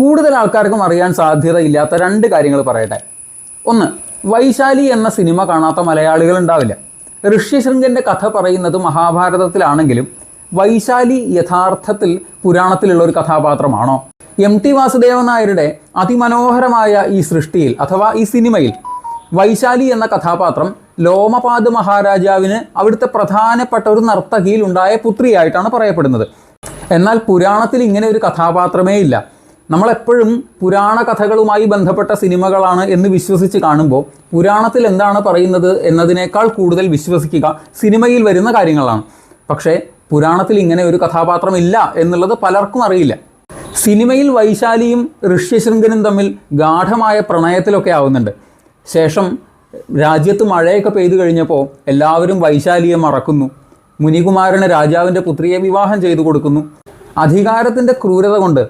കൂടുതൽ ആൾക്കാർക്കും അറിയാൻ സാധ്യതയില്ലാത്ത രണ്ട് കാര്യങ്ങൾ പറയട്ടെ. ഒന്ന്, വൈശാലി എന്ന സിനിമ കാണാത്ത മലയാളികൾ ഉണ്ടാവില്ല. ഋഷ്യശൃംഗൻ്റെ കഥ പറയുന്നത് മഹാഭാരതത്തിലാണെങ്കിലും വൈശാലി യഥാർത്ഥത്തിൽ പുരാണത്തിലുള്ള ഒരു കഥാപാത്രമാണോ? MT വാസുദേവൻ നായരുടെ അതിമനോഹരമായ ഈ സൃഷ്ടിയിൽ അഥവാ ഈ സിനിമയിൽ വൈശാലി എന്ന കഥാപാത്രം ലോമപാദ് മഹാരാജാവിന് അവിടുത്തെ പ്രധാനപ്പെട്ട ഒരു നർത്തകിയിൽ ഉണ്ടായ പുത്രിയായിട്ടാണ് പറയപ്പെടുന്നത്. എന്നാൽ പുരാണത്തിൽ ഇങ്ങനെ ഒരു കഥാപാത്രമേ ഇല്ല. നമ്മളെപ്പോഴും പുരാണ കഥകളുമായി ബന്ധപ്പെട്ട സിനിമകളാണ് എന്ന് വിശ്വസിച്ച് കാണുമ്പോൾ പുരാണത്തിൽ എന്താണ് പറയുന്നത് എന്നതിനേക്കാൾ കൂടുതൽ വിശ്വസിക്കുക സിനിമയിൽ വരുന്ന കാര്യങ്ങളാണ്. പക്ഷേ പുരാണത്തിൽ ഇങ്ങനെ ഒരു കഥാപാത്രമില്ല എന്നുള്ളത് പലർക്കും അറിയില്ല. സിനിമയിൽ വൈശാലിയും ഋഷ്യശൃംഗനും തമ്മിൽ ഗാഠമായ പ്രണയത്തിലൊക്കെ ആവുന്നുണ്ട്. ശേഷം രാജ്യത്ത് മഴയൊക്കെ പെയ്തു കഴിഞ്ഞപ്പോൾ എല്ലാവരും വൈശാലിയെ മറക്കുന്നു. മുനികുമാരന് രാജാവിൻ്റെ പുത്രിയെ വിവാഹം ചെയ്തു കൊടുക്കുന്നു. അധികാരത്തിൻ്റെ ക്രൂരത കൊണ്ട്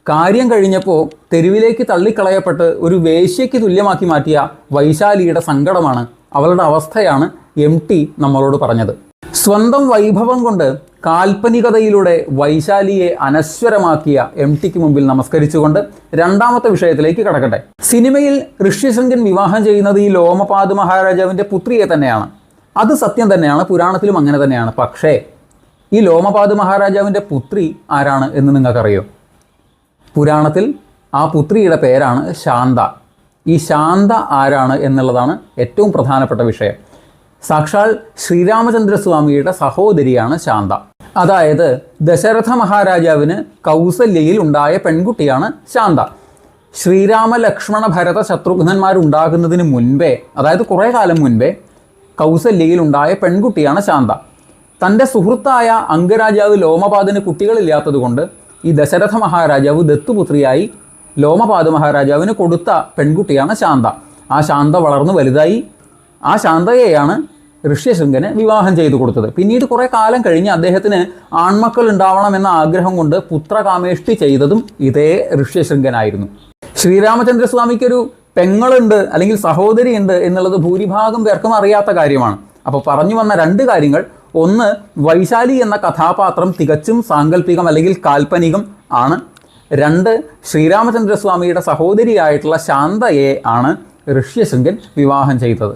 കാര്യം കഴിഞ്ഞപ്പോൾ തെരുവിലേക്ക് തള്ളിക്കളയപ്പെട്ട് ഒരു വേശ്യയ്ക്ക് തുല്യമാക്കി മാറ്റിയ വൈശാലിയുടെ സങ്കടമാണ്, അവളുടെ അവസ്ഥയാണ് MT നമ്മളോട് പറഞ്ഞത്. സ്വന്തം വൈഭവം കൊണ്ട് കാൽപ്പനികതയിലൂടെ വൈശാലിയെ അനശ്വരമാക്കിയ MTക്ക് മുമ്പിൽ നമസ്കരിച്ചുകൊണ്ട് രണ്ടാമത്തെ വിഷയത്തിലേക്ക് കടക്കട്ടെ. സിനിമയിൽ ഋഷ്യശൃംഗൻ വിവാഹം ചെയ്യുന്നത് ഈ ലോമപാദ് മഹാരാജാവിൻ്റെ പുത്രിയെ തന്നെയാണ്. അത് സത്യം തന്നെയാണ്, പുരാണത്തിലും അങ്ങനെ തന്നെയാണ്. പക്ഷേ ഈ ലോമപാദ് മഹാരാജാവിൻ്റെ പുത്രി ആരാണ് എന്ന് നിങ്ങൾക്കറിയോ? പുരാണത്തിൽ ആ പുത്രിയുടെ പേരാണ് ശാന്ത. ഈ ശാന്ത ആരാണ് എന്നുള്ളതാണ് ഏറ്റവും പ്രധാനപ്പെട്ട വിഷയം. സാക്ഷാൽ ശ്രീരാമചന്ദ്രസ്വാമിയുടെ സഹോദരിയാണ് ശാന്ത. അതായത് ദശരഥ മഹാരാജാവിന് കൗസല്യയിൽ ഉണ്ടായ പെൺകുട്ടിയാണ് ശാന്ത. ശ്രീരാമ ലക്ഷ്മണ ഭരത ശത്രുഘ്നന്മാരുണ്ടാകുന്നതിന് മുൻപേ, അതായത് കുറേ കാലം മുൻപേ കൗസല്യയിൽ ഉണ്ടായ പെൺകുട്ടിയാണ് ശാന്ത. തൻ്റെ സുഹൃത്തായ അംഗരാജാവ് ലോമപാദിന് കുട്ടികളില്ലാത്തതുകൊണ്ട് ഈ ദശരഥ മഹാരാജാവ് ദത്തുപുത്രിയായി ലോമപാദ് മഹാരാജാവിന് കൊടുത്ത പെൺകുട്ടിയാണ് ശാന്ത. ആ ശാന്ത വളർന്നു വലുതായി. ആ ശാന്തയെയാണ് ഋഷ്യശൃംഗന് വിവാഹം ചെയ്തു കൊടുത്തത്. പിന്നീട് കുറേ കാലം കഴിഞ്ഞ് അദ്ദേഹത്തിന് ആൺമക്കൾ ഉണ്ടാവണമെന്ന ആഗ്രഹം കൊണ്ട് പുത്രകാമേഷ്ടി ചെയ്തതും ഇതേ ഋഷ്യശൃംഗനായിരുന്നു. ശ്രീരാമചന്ദ്രസ്വാമിക്കൊരു പെങ്ങളുണ്ട് അല്ലെങ്കിൽ സഹോദരിയുണ്ട് എന്നുള്ളത് ഭൂരിഭാഗം പേർക്കും അറിയാത്ത കാര്യമാണ്. അപ്പോൾ പറഞ്ഞു വന്ന രണ്ട് കാര്യങ്ങൾ: ഒന്ന്, വൈശാലി എന്ന കഥാപാത്രം തികച്ചും സാങ്കല്പികം അല്ലെങ്കിൽ കാൽപ്പനികം ആണ്. രണ്ട്, ശ്രീരാമചന്ദ്രസ്വാമിയുടെ സഹോദരിയായിട്ടുള്ള ശാന്തയെ ആണ് ഋഷ്യശൃംഗൻ വിവാഹം ചെയ്തത്.